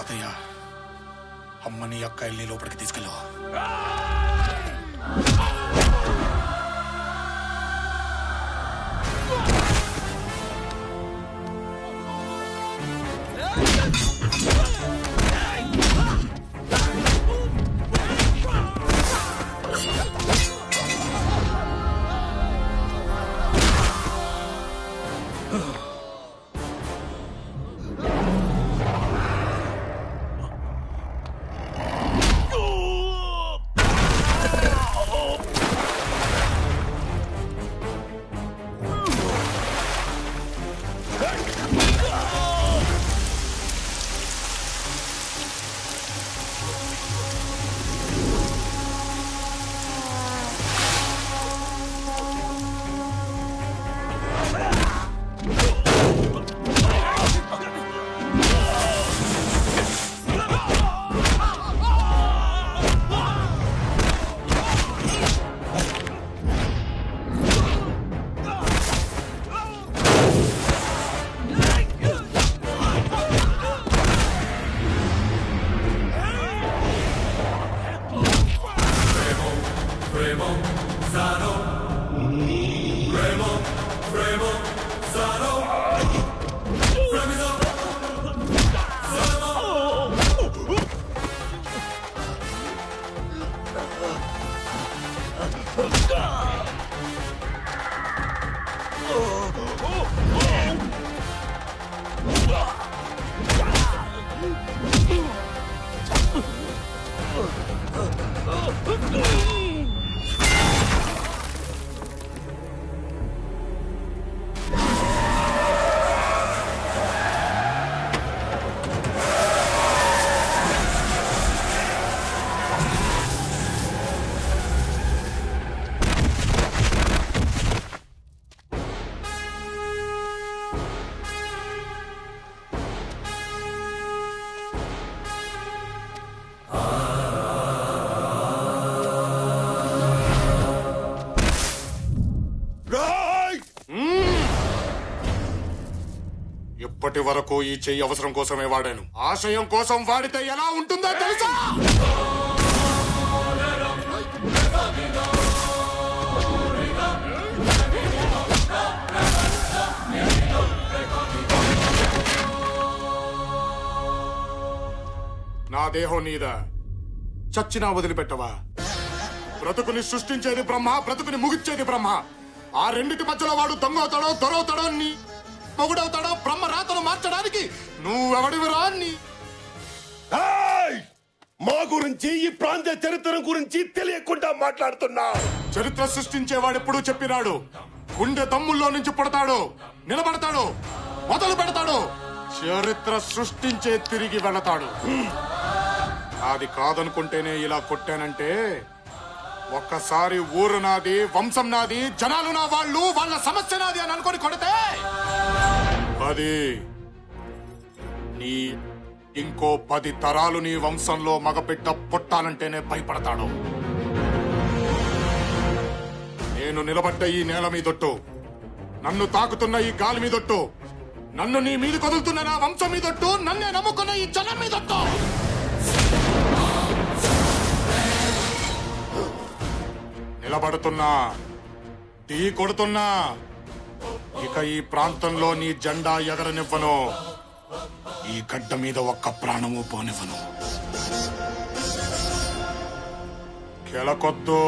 తాతయ్య అమ్మని అక్కాయిల్ని లోపలికి తీసుకెళ్ళు. ఇప్పటి వరకు ఈ చెయ్యి అవసరం కోసమే వాడాను. ఆశయం కోసం వాడితే ఎలా ఉంటుందో తెలుసా? నా దేహం నీదా, చచ్చినా వదిలిపెట్టవా? బ్రతుకుని సృష్టించేది బ్రహ్మ, బ్రతుకుని ముగిచ్చేది బ్రహ్మ. ఆ రెండిటి మధ్యలో వాడు దొంగవుతాడో దొరవుతాడో నీ మొగుడవుతాడో బ్రహ్మ రాతను మార్చడానికి నువ్వెవడివిరా? మా గురించి, ఈ ప్రాంత చరిత్ర గురించి తెలియకుండా మాట్లాడుతున్నా. చరిత్ర సృష్టించేవాడెప్పుడు చెప్పినాడు, గుండె దమ్ముల్లో నుంచి పుడతాడు, నిలబడతాడు, మొదలు పెడతాడు. చరిత్ర సృష్టించే తిరిగి వెళతాడు. అది కాదనుకుంటేనే ఇలా కొట్టానంటే, ఒక్కసారి ఊరు నాది, వంశం నాది, జనాలు నా వాళ్ళు, వాళ్ళ సమస్య నాది అని అనుకొని కొడితే అది నీ ఇంకో 10 తరాలు నీ వంశంలో మగబిడ్డ పుట్టాలంటేనే భయపడతాడు. నేను నిలబడ్డ ఈ నేల మీదొట్టు, నన్ను తాకుతున్న ఈ గాలి మీదొట్టు, నన్ను నీ మీద కదులుతున్న నా వంశం మీదొట్టు, నన్నే నమ్ముకున్న ఈ జనం మీదొట్టు. నిలబడుతున్నా, ఢీ కొడుతున్నా, ఇక ఈ ప్రాంతంలో నీ జెండా ఎగరనివ్వను. ఈ గడ్డ మీద ఒక్క ప్రాణము పోనివ్వను. కెలకొద్దు.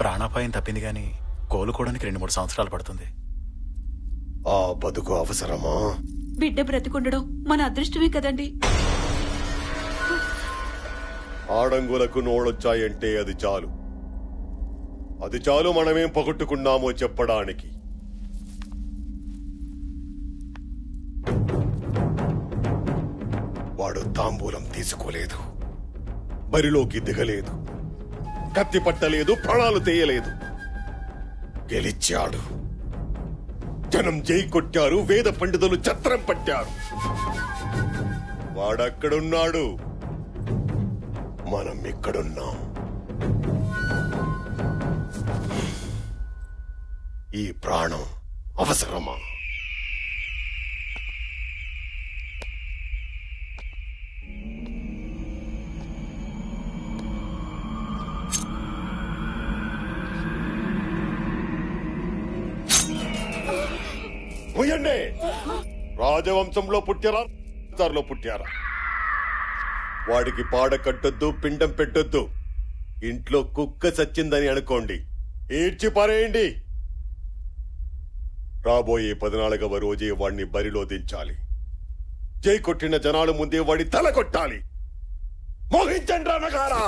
ప్రాణాపాయం తప్పింది గాని కోలుకోవడానికి 2-3 సంవత్సరాలు పడుతుంది. ఆ బతుకు అవసరమా? బిడ్డ బ్రతికుండడం మన అదృష్టమే కదండి. ఆడంగులకు నోళ్ళొచ్చాయంటే అది చాలు. అది చాలు మనమేం పగొట్టుకున్నామో చెప్పడానికి. వాడు తాంబూలం తీసుకోలేదు, బరిలోకి దిగలేదు, కత్తి పట్టలేదు, ప్రాణాలు తీయలేదు. గెలిచాడు. జనం జై కొట్టారు, వేద పండితులు ఛత్రం పట్టారు. వాడక్కడున్నాడు, మనం ఇక్కడున్నాం. ఈ ప్రాణం అవసరమా? పోయండి. రాజవంశంలో పుట్టారా, లో పుట్టారా? వాడికి పాడ కట్టొద్దు, పిండం పెట్టొద్దు. ఇంట్లో కుక్క చచ్చిందని అనుకోండి, ఏడ్చి పారేయండి. రాబోయే 14వ రోజే వాడిని బరిలో దించాలి. జై కొట్టిన జనాల ముందే వాడి తల కొట్టాలి. మోహించండి రణగారా.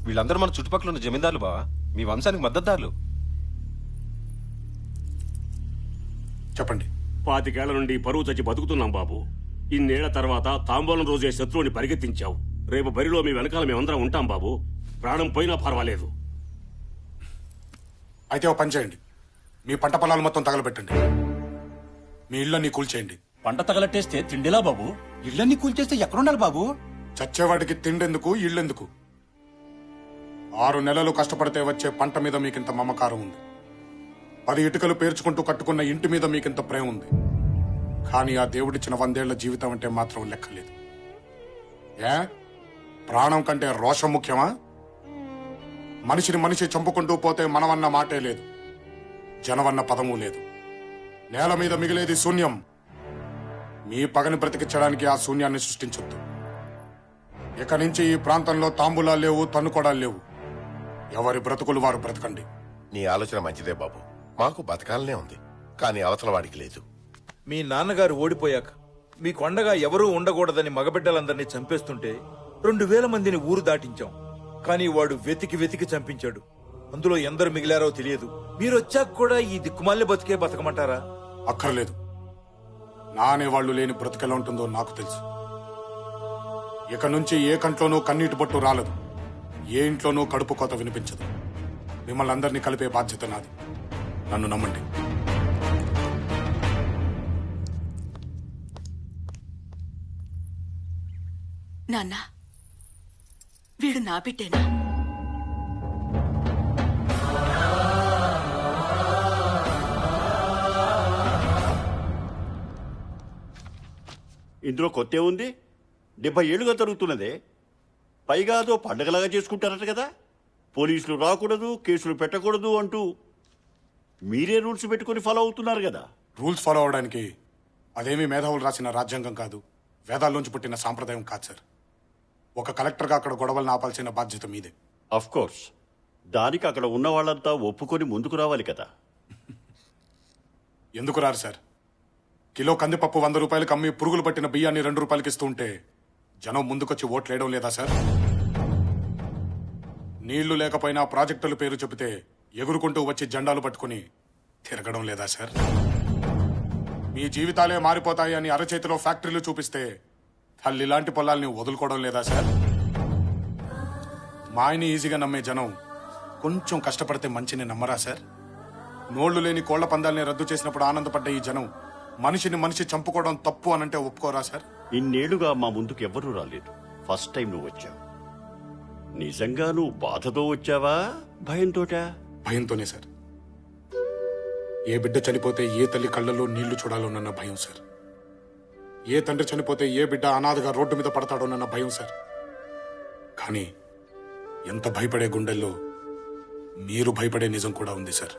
వీళ్ళందరూ మన చుట్టుపక్కల ఉన్న జమీందారులు బావా, మీ వంశానికి మద్దతుదారులు. చెప్పండి. 25 ఏళ్ల నుండి పరువు చచ్చి బతుకుతున్నాం బాబు. ఇన్నేళ్ల తర్వాత తాంబూలం రోజే శత్రువుని పరిగెత్తించావు. రేపు బరిలో మీ వెనకాల మేమందరం ఉంటాం బాబు. ప్రాణం పోయినా పర్వాలేదు. అయితే ఓ పని చేయండి, మీ పంట పొలాలు మొత్తం తగలబెట్టండి. మీ ఇళ్ళన్నీ కూల్చేయండి. పంట తగలట్టేస్తే తిండిలా బాబు? ఇళ్ళన్నీ కూల్చేస్తే ఎక్కడుండాలి బాబు? చచ్చేవాడికి తిండెందుకు, ఇళ్ళెందుకు? 6 నెలలు కష్టపడితే వచ్చే పంట మీద మీకింత మమకారం ఉంది. 10 ఇటుకలు పేర్చుకుంటూ కట్టుకున్న ఇంటి మీద మీకింత ప్రేమ ఉంది. కానీ ఆ దేవుడిచ్చిన 100 ఏళ్ల జీవితం అంటే మాత్రం లెక్కలేదు. ఏ ప్రాణం కంటే రోషం ముఖ్యమా? మనిషిని మనిషి చంపుకుంటూ పోతే మనమన్న మాటే లేదు, జనవన్న పదమూ లేదు. నేల మీద మిగిలేది శూన్యం. మీ పగని బ్రతికించడానికి ఆ శూన్యాన్ని సృష్టించొద్దు. ఇక నుంచి ఈ ప్రాంతంలో తాంబూలాలు లేవు, తన్నుకోడాలు లేవు. ఎవరి బ్రతుకులు వారు బ్రతకండి. నీ ఆలోచన మంచిదే బాబు, మాకు బతకాలనే ఉంది, కానీ అవతల వాడికి లేదు. మీ నాన్నగారు ఓడిపోయాక మీకు అండగా ఎవరూ ఉండకూడదని మగబిడ్డలందరినీ చంపేస్తుంటే 2000 మందిని ఊరు దాటించాం. కానీ వాడు వెతికి వెతికి చంపించాడు. అందులో ఎందరు మిగిలారో తెలియదు. మీరొచ్చాక కూడా ఈ దిక్కుమాలిన బతికే బతకమంటారా? అక్కర్లేదు. నా అనేవాళ్లు లేని బ్రతుకెలా ఉంటుందో నాకు తెలుసు. ఇక నుంచి ఏ కంట్లోనూ కన్నీటి బొట్టు రాలదు, ఏ ఇంట్లోనూ కడుపు కోత వినిపించదు. మిమ్మల్ని అందరినీ కలిపే బాధ్యత నాది. నన్ను నమ్మండి. నాన్న, వీడు నా బిడ్డేనా? ఇందులో కొత్త ఉంది. 70 ఏళ్లుగా జరుగుతున్నదే. పైగా అదో పండగలాగా చేసుకుంటారట కదా. పోలీసులు రాకూడదు, కేసులు పెట్టకూడదు అంటూ మీరే రూల్స్ పెట్టుకుని ఫాలో అవుతున్నారు కదా. రూల్స్ ఫాలో అవడానికి అదేమీ మేధావులు రాసిన రాజ్యాంగం కాదు, వేదాల్లోంచి పుట్టిన సాంప్రదాయం కాదు సార్. ఒక కలెక్టర్గా అక్కడ గొడవలను ఆపాల్సిన బాధ్యత మీదే. అఫ్ కోర్స్, దానికి అక్కడ ఉన్న వాళ్ళంతా ఒప్పుకొని ముందుకు రావాలి కదా. ఎందుకు రారు సార్? కిలో కందిపప్పు 100 రూపాయలకి అమ్మి పురుగులు పట్టిన బియ్యాన్ని 2 రూపాయలకి ఇస్తూ ఉంటే జనం ముందుకొచ్చి ఓట్లేయడం లేదా సార్? నీళ్లు లేకపోయినా ప్రాజెక్టుల పేరు చెబితే ఎగురుకుంటూ వచ్చి జెండాలు పట్టుకుని తిరగడం లేదా సార్? మీ జీవితాలే మారిపోతాయి అని అరచేతిలో ఫ్యాక్టరీలు చూపిస్తే తల్లి లాంటి పొలాల్ని వదులుకోవడం లేదా సార్? మాయని ఈజీగా నమ్మే జనం కొంచెం కష్టపడితే మంచిని నమ్మరా సార్? నోళ్లు లేని కోళ్ల పందాల్ని రద్దు చేసినప్పుడు ఆనందపడ్డ ఈ జనం మనిషిని మనిషి చంపుకోవడం తప్పు అనంటే ఒప్పుకోరా సార్? ఇన్నేళ్లుగా మా ముందుకు ఎవ్వరూ రాలేదు. ఫస్ట్ టైం నువ్వు వచ్చావు. నిజంగా నువ్వు బాధతో వచ్చావా, భయంతోటా? భయంతోనే సార్. ఏ బిడ్డ చనిపోతే ఏ తల్లి కళ్ళల్లో నీళ్లు చూడాలోనన్న భయం సార్. ఏ తండ్రి చనిపోతే ఏ బిడ్డ అనాథగా రోడ్డు మీద పడతాడోనన్న భయం సార్. కానీ ఎంత భయపడే గుండెల్లో మీరు భయపడే నిజం కూడా ఉంది సార్.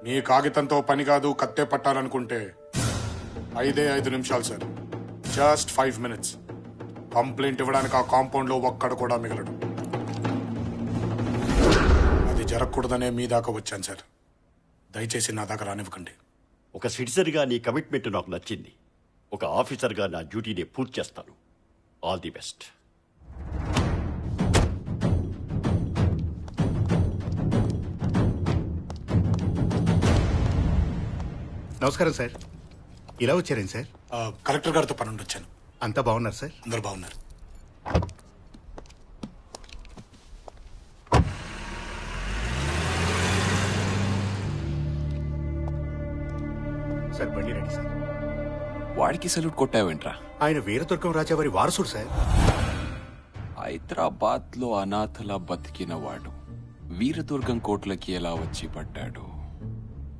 నీ కాగితంతో పని కాదు, కత్తే పట్టాలనుకుంటే 5 నిమిషాలు సార్. Just 5 minutes. కంప్లైంట్ ఇవ్వడానికి ఆ కాంపౌండ్ లో ఒక్కడు కూడా మిగలడు. అది జరగకూడదనే మీ దాకా వచ్చాను సార్. దయచేసి నా దాకా రానివ్వకండి. ఒక సిటిజన్గా నీ కమిట్మెంట్ నాకు నచ్చింది. ఒక ఆఫీసర్గా నా డ్యూటీని పూర్తి చేస్తాను. All the best. నమస్కారం సార్. ఇలా వచ్చారేం సార్? కలెక్టర్ గారితో పని ఉండి వచ్చాను. అంతా బాగున్నారు సార్? అందరు బాగున్నారు. సార్ బండి రెడీ సార్. వాడికి సల్యూట్ కొట్టావేంట్రా? ఆయన వీరదుర్గం రాజా వారి వారసుడు సార్. హైదరాబాద్ లో అనాథలా బతికిన వాడు వీరదుర్గం కోట్లకి ఎలా వచ్చి పడ్డాడు?